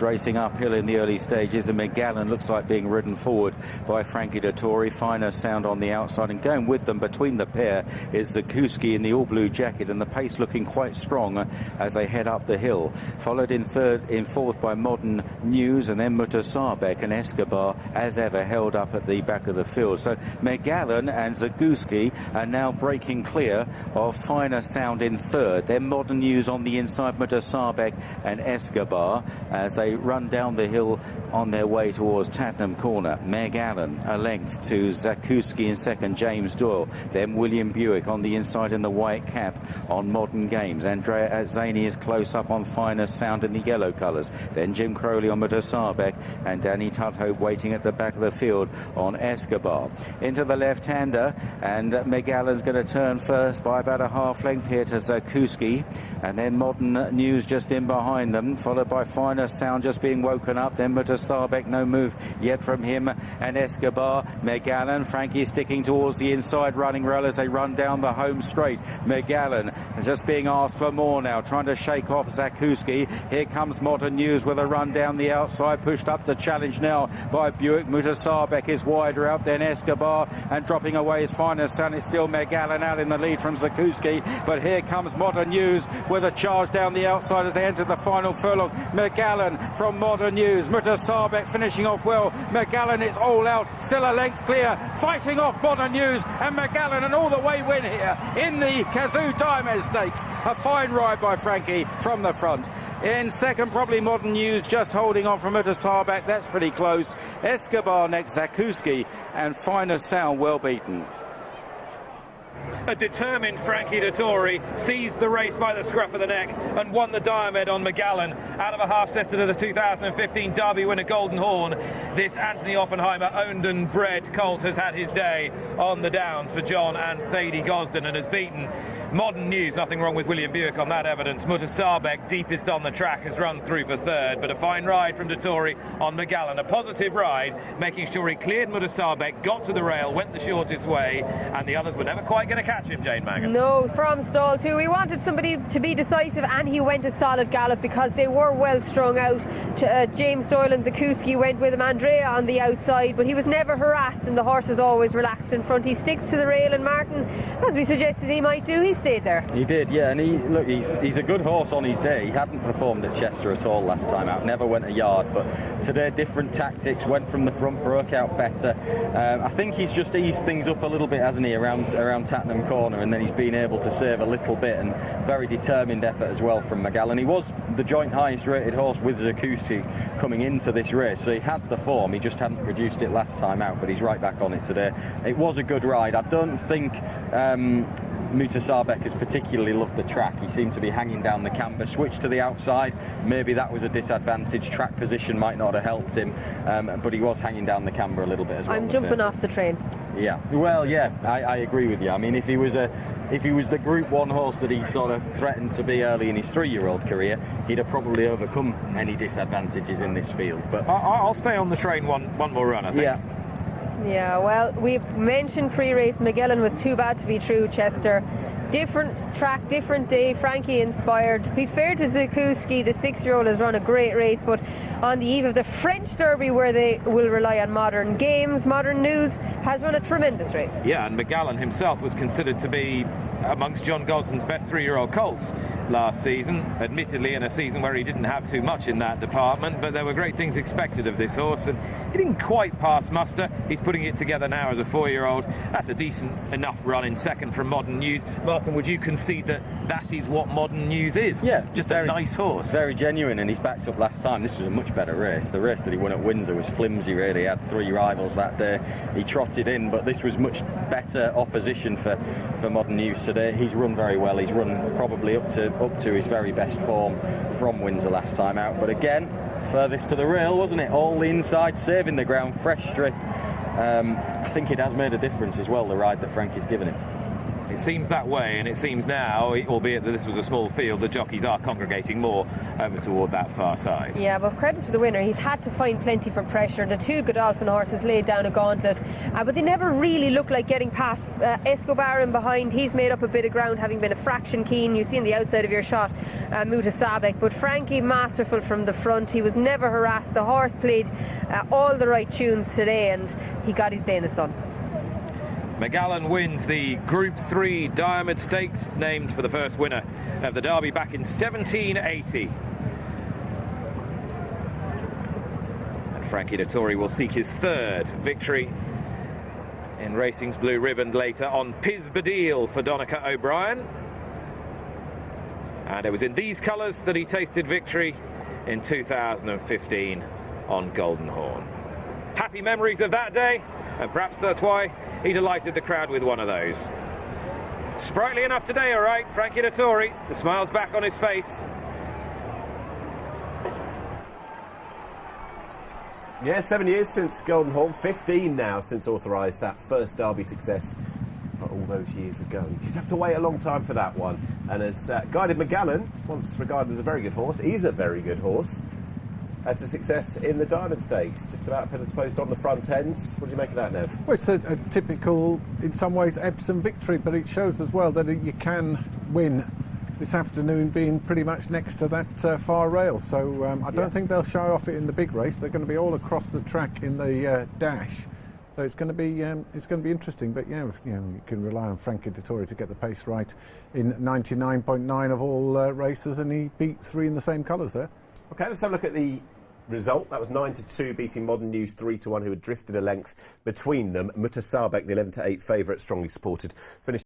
Racing uphill in the early stages, and Megallan looks like being ridden forward by Frankie Dettori. Finer Sound on the outside, and going with them between the pair is Zakowski in the all-blue jacket, and the pace looking quite strong as they head up the hill. Followed in fourth by Modern News, and then Mutasabek and Escobar, as ever, held up at the back of the field. So Megallan and Zakowski are now breaking clear of Finer Sound in third. Then Modern News on the inside, Mutasabek and Escobar as they run down the hill on their way towards Tattenham Corner. Megallan a length to Zakowski in second, James Doyle. Then William Buick on the inside in the white cap on Modern Games. Andrea Azzani is close up on Finer Sound in the yellow colours. Then Jim Crowley on Mutasabek, and Danny Tudhope waiting at the back of the field on Escobar. Into the left-hander, and Megallan's going to turn first by about a half length here to Zakowski, and then Modern News just in behind them, followed by Finer Sound just being woken up. Then Mutasabek, no move yet from him, and Escobar. Megallan, Frankie sticking towards the inside running rail as they run down the home straight. Megallan just being asked for more now, trying to shake off Zakowski. Here comes Modern News with a run down the outside, pushed up the challenge now by Buick. Mutasabek is wider out, then Escobar, and dropping away his Finer Sound. It's still Megallan out in the lead from Zakowski, but here comes Modern News with a charge down the outside as they enter the final furlong. Megallan from Modern News, Mutasabek finishing off well. Megallan is all out, still a length clear, fighting off Modern News, and Megallan an all-the-way win here in the Kazoo Diamond Stakes. A fine ride by Frankie from the front. In second, probably Modern News, just holding on from Mutasabek. That's pretty close. Escobar next, Zakowski, and Finer Sound well beaten. A determined Frankie Dettori seized the race by the scruff of the neck and won the Diomed on Megallan out of a half sister to the 2015 Derby winner Golden Horn. This Anthony Oppenheimer owned and bred colt has had his day on the downs for John and ThadyGosden and has beaten Modern News. Nothing wrong with William Buick on that evidence. Mutasabek, deepest on the track, has run through for third, but a fine ride from Dettori on Megallan. A positive ride, making sure he cleared Mutasabek, got to the rail, went the shortest way, and the others were never quite going to catch him, Jane Mangan. No, from stall two. We wanted somebody to be decisive, and he went a solid gallop because they were well strung out. James Doyle and Zakowski went with him, Andrea on the outside, but he was never harassed, and the horse is always relaxed in front. He sticks to the rail, and Martin, as we suggested he might do, he stayed there. He did, yeah, and he's a good horse on his day. He hadn't performed at Chester at all last time out, never went a yard, but today different tactics, went from the front, broke out better. I think he's just eased things up a little bit, hasn't he, around Tattenham Corner, and then he's been able to save a little bit, and very determined effort as well from Megallan. He was the joint highest rated horse with Zakowski coming into this race, so he had the form, he just hadn't produced it last time out, but he's right back on it today. It was a good ride. I don't think Mutasabek has particularly loved the track. He seemed to be hanging down the camber, switched to the outside. Maybe that was a disadvantage. Track position might not have helped him, but he was hanging down the camber a little bit as well. I'm jumping off the train. Yeah, well, yeah, I agree with you. I mean, if he was the Group 1 horse that he sort of threatened to be early in his 3-year-old career, he'd have probably overcome any disadvantages in this field. But I'll stay on the train one more run, I think. Yeah. Yeah, well, we've mentioned pre-race Megallan was too bad to be true, Chester. Different track, different day, Frankie inspired. To be fair to Zakowski, the 6-year-old has run a great race, but on the eve of the French Derby, where they will rely on Modern Games, Modern News has run a tremendous race. Yeah, and Megallan himself was considered to be amongst John Gosden's best 3-year-old colts last season, admittedly in a season where he didn't have too much in that department, but there were great things expected of this horse, and he didn't quite pass muster. He's putting it together now as a 4-year-old. That's a decent enough run in second from Modern News. Martin, would you concede that is what Modern News is? Yeah, just a nice horse. Very genuine, and he's backed up last time. This was a much better race. The race that he won at Windsor was flimsy, really. He had 3 rivals that day. He trotted in, but this was much better opposition for Modern News today. He's run very well. He's run probably up to his very best form from Windsor last time out. But again, furthest to the rail, wasn't it? All the inside, saving the ground, fresh strip. I think it has made a difference as well, the ride that Frankie's given him. It seems that way, and it seems now, albeit that this was a small field, the jockeys are congregating more over toward that far side. Yeah, but credit to the winner, he's had to find plenty for pressure. The two Godolphin horses laid down a gauntlet, but they never really looked like getting past Escobar in behind. He's made up a bit of ground, having been a fraction keen. You see on the outside of your shot, Mutasabek, but Frankie masterful from the front. He was never harassed. The horse played all the right tunes today, and he got his day in the sun. Megallan wins the Group 3 Diamond Stakes, named for the first winner of the Derby back in 1780. And Frankie Dettori will seek his third victory in racing's blue ribbon later on Pisbadil for Donica O'Brien. And it was in these colours that he tasted victory in 2015 on Golden Horn. Happy memories of that day, and perhaps that's why he delighted the crowd with one of those. Sprightly enough today, all right, Frankie Dettori. The smile's back on his face. Yeah, 7 years since Golden Horn, 15 now since authorised that first Derby success all those years ago. You just have to wait a long time for that one. And as guided Megallan, once regarded as a very good horse, he's a very good horse. Had a success in the Diamond Stakes, just about predisposed on the front ends. What do you make of that, Nev? Well, it's a typical, in some ways, Epsom victory, but it shows as well that you can win this afternoon being pretty much next to that far rail. So I don't think they'll show off it in the big race. They're going to be all across the track in the dash. So it's going to be interesting. But you can rely on Frankie Dettori to get the pace right in 99.9 of all races, and he beat 3 in the same colours there. Okay, let's have a look at the result. That was 9-2, beating Modern News 3-1, who had drifted a length between them. Mutasabek, the 11-8 favourite, strongly supported, finished